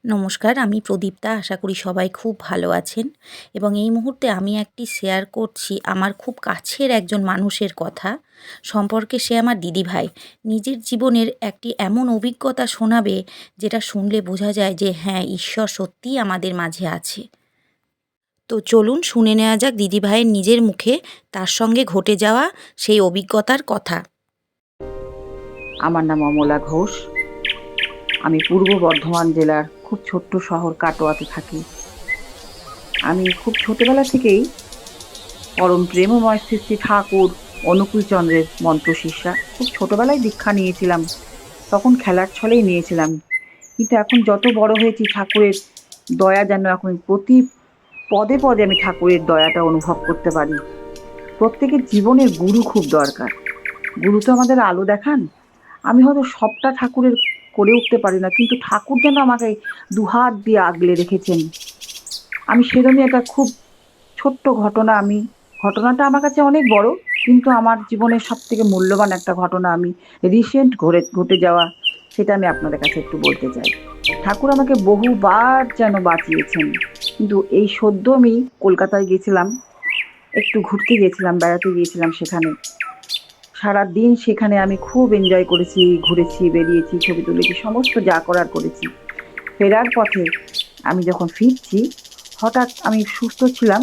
নমস্কার, আমি প্রদীপ্তা। আশা করি সবাই খুব ভালো আছেন এবং এই মুহূর্তে আমি একটি শেয়ার করছি আমার খুব কাছের একজন মানুষের কথা সম্পর্কে। সে আমার দিদিভাই। নিজের জীবনের একটি এমন অভিজ্ঞতা শোনাবে যেটা শুনলে বোঝা যায় যে হ্যাঁ, ঈশ্বর সত্যিই আমাদের মাঝে আছে। তো চলুন শুনে নেওয়া যাক দিদিভাইয়ের নিজের মুখে তার সঙ্গে ঘটে যাওয়া সেই অভিজ্ঞতার কথা। আমার নাম অমলা ঘোষ। আমি পূর্ব বর্ধমান জেলার খুব ছোট্ট শহর কাটোয়াতে থাকি। আমি খুব ছোটবেলা থেকেই পরম প্রেমময় শ্রী শ্রী ঠাকুর অনুকূলচন্দ্রের মন্ত্রশিষ্যা। খুব ছোটবেলায় দীক্ষা নিয়েছিলাম, তখন খেলার ছলেই নিয়েছিলাম। কিন্তু এখন যত বড় হয়েছি, ঠাকুরের দয়া যেন এখন প্রতি পদে পদে আমি ঠাকুরের দয়াটা অনুভব করতে পারি। প্রত্যেকের জীবনের গুরু খুব দরকার। গুরু তো আমাদের আলো দেখান। আমি হয়তো সবটা ঠাকুরের করে উঠতে পারি না, কিন্তু ঠাকুর যেন আমাকে দুহাত দিয়ে আগলে রেখেছেন। আমি সেরকমই একটা খুব ছোট্ট ঘটনা, ঘটনাটা আমার কাছে অনেক বড়, কিন্তু আমার জীবনের সব থেকে মূল্যবান একটা ঘটনা আমি রিসেন্ট ঘটে যাওয়া, সেটা আমি আপনাদের কাছে একটু বলতে চাই। ঠাকুর আমাকে বহুবার যেন বাঁচিয়েছেন। কিন্তু এই সদ্য আমি কলকাতায় গেছিলাম, একটু ঘুরতে গিয়েছিলাম, বেড়াতে গিয়েছিলাম। সেখানে সারাদিন সেখানে আমি খুব এনজয় করেছি, ঘুরেছি, বেরিয়েছি, ছবি তুলেছি, সমস্ত যা করার করেছি। ফেরার পথে আমি যখন ফিরছি, হঠাৎ আমি সুস্থ ছিলাম,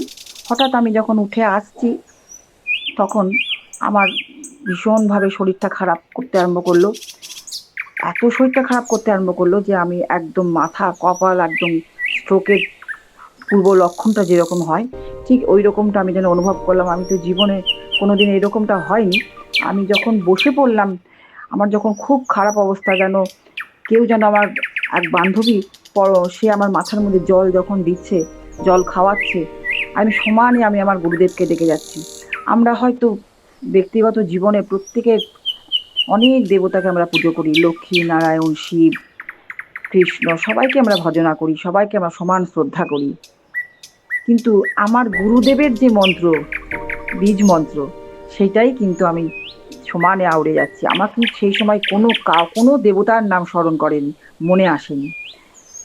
হঠাৎ আমি যখন উঠে আসছি, তখন আমার ভীষণভাবে শরীরটা খারাপ করতে আরম্ভ করলো। এত শরীরটা খারাপ করতে আরম্ভ করলো যে আমি একদম মাথা, কপাল একদম স্ট্রোকের পূর্ব লক্ষণটা যেরকম হয়, ঠিক ওই রকমটা আমি যেন অনুভব করলাম। আমি তো জীবনে কোনোদিন এরকমটা হয়নি। আমি যখন বসে পড়লাম, আমার যখন খুব খারাপ অবস্থা, যেন কেউ যেন আমার এক বান্ধবী সে আমার মাথার মধ্যে জল যখন দিচ্ছে, জল খাওয়াচ্ছে, আমি সমানে আমি আমার গুরুদেবকে ডেকে যাচ্ছি। আমরা হয়তো ব্যক্তিগত জীবনে প্রত্যেকের অনেক দেবতাকে আমরা পুজো করি, লক্ষ্মী, নারায়ণ, শিব, কৃষ্ণ, সবাইকে আমরা ভজনা করি, সবাইকে আমরা সমান শ্রদ্ধা করি। কিন্তু আমার গুরুদেবের যে মন্ত্র, বীজ মন্ত্র, সেটাই কিন্তু আমি সমানে আউড়ে যাচ্ছি। আমার কিন্তু সেই সময় কোনো দেবতার নাম স্মরণ করেনি, মনে আসেনি।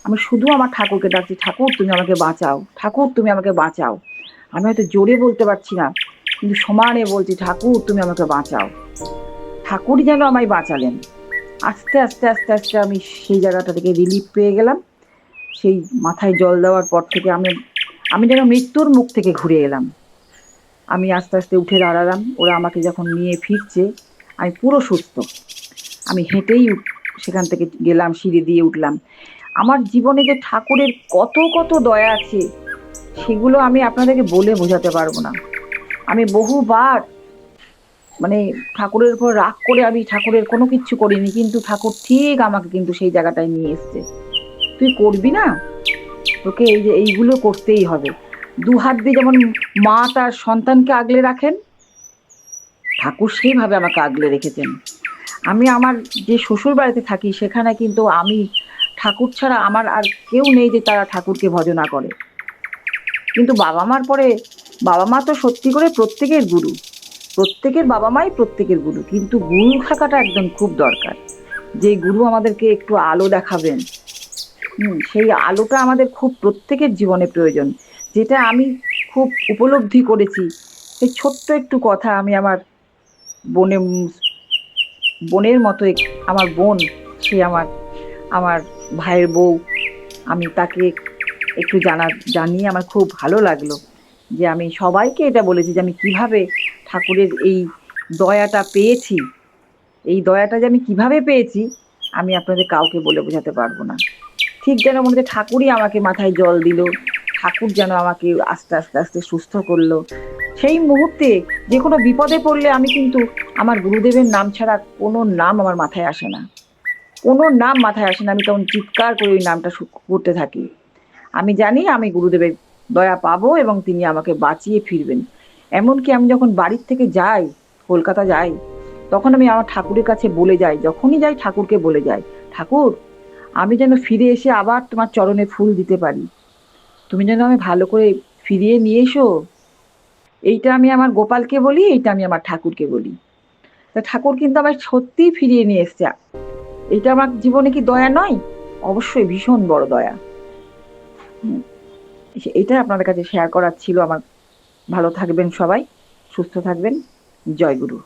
আমি শুধু আমার ঠাকুরকে ডাকছি, ঠাকুর তুমি আমাকে বাঁচাও, ঠাকুর তুমি আমাকে বাঁচাও। আমি হয়তো জোরে বলতে পারছি না, কিন্তু সমানে বলছি, ঠাকুর তুমি আমাকে বাঁচাও। ঠাকুরই যেন আমায় বাঁচালেন। আস্তে আস্তে আস্তে আস্তে আমি সেই জায়গাটা থেকে রিলিফ পেয়ে গেলাম। সেই মাথায় জল দেওয়ার পর থেকে আমি আমি যেন মৃত্যুর মুখ থেকে ঘুরে এলাম। আমি আস্তে আস্তে উঠে দাঁড়ালাম। ওরা আমাকে যখন নিয়ে ফিরছে, আমি পুরো সুস্থ। আমি হেঁটেই সেখান থেকে গেলাম, সিঁড়ি দিয়ে উঠলাম। আমার জীবনে যে ঠাকুরের কত কত দয়া আছে, সেগুলো আমি আপনাদেরকে বলে বোঝাতে পারবো না। আমি বহুবার মানে ঠাকুরের উপর রাগ করে আমি ঠাকুরের কোনো কিচ্ছু করিনি, কিন্তু ঠাকুর ঠিক আমাকে কিন্তু সেই জায়গাটায় নিয়ে এসছে। তুই করবি না, তোকে এই যে এইগুলো করতেই হবে। দু হাত দিয়ে যেমন মা তার সন্তানকে আগলে রাখেন, ঠাকুর সেইভাবে আমাকে আগলে রেখেছেন। আমি আমার যে শ্বশুর বাড়িতে থাকি, সেখানে কিন্তু আমি ঠাকুর ছাড়া আমার আর কেউ নেই যে তারা ঠাকুরকে ভজনা করে। কিন্তু বাবা মার পরে, বাবা মা তো সত্যি করে প্রত্যেকের গুরু, প্রত্যেকের বাবা মাই প্রত্যেকের গুরু, কিন্তু গুরু থাকাটা একদম খুব দরকার। যে গুরু আমাদেরকে একটু আলো দেখাবেন, সেই আলোটা আমাদের খুব প্রত্যেকের জীবনে প্রয়োজন। যেটা আমি খুব উপলব্ধি করেছি, এই ছোট্ট একটু কথা আমি আমার বোনে বোনের মতো আমার বোন, সে আমার আমার ভাইয়ের বউ, আমি তাকে একটু জানিয়ে আমার খুব ভালো লাগলো যে আমি সবাইকে এটা বলেছি যে আমি কিভাবে ঠাকুরের এই দয়াটা পেয়েছি। এই দয়াটা যে আমি কিভাবে পেয়েছি, আমি আপনাদের কাউকে বলে বোঝাতে পারবো না। ঠিক যেন মনে হচ্ছে ঠাকুরই আমাকে মাথায় জল দিল, ঠাকুর যেন আমাকে আস্তে আস্তে আস্তে সুস্থ করলো। সেই মুহূর্তে যে কোনো বিপদে পড়লে আমি কিন্তু আমার গুরুদেবের নাম ছাড়া কোনো নাম আমার মাথায় আসে না, কোনো নাম মাথায় আসে না। আমি তখন চিৎকার করে ওই নামটা করতে থাকি। আমি জানি আমি গুরুদেবের দয়া পাবো এবং তিনি আমাকে বাঁচিয়ে ফিরবেন। এমনকি আমি যখন বাড়ির থেকে যাই, কলকাতা যাই, তখন আমি আমার ঠাকুরের কাছে বলে যাই, যখনই যাই ঠাকুরকে বলে যাই, ঠাকুর আমি যেন ফিরে এসে আবার তোমার চরণে ফুল দিতে পারি, তুমি যেন আমি ভালো করে ফিরিয়ে নিয়ে এসো। এইটা আমি আমার গোপালকে বলি, এইটা আমি আমার ঠাকুরকে বলি। তা ঠাকুর কিন্তু আমার সত্যিই ফিরিয়ে নিয়ে এসছে। এটা আমার জীবনে কি দয়া নয়? অবশ্যই ভীষণ বড় দয়া। হুম, এটা আপনাদের কাছে শেয়ার করার ছিল আমার। ভালো থাকবেন সবাই, সুস্থ থাকবেন। জয় গুরু।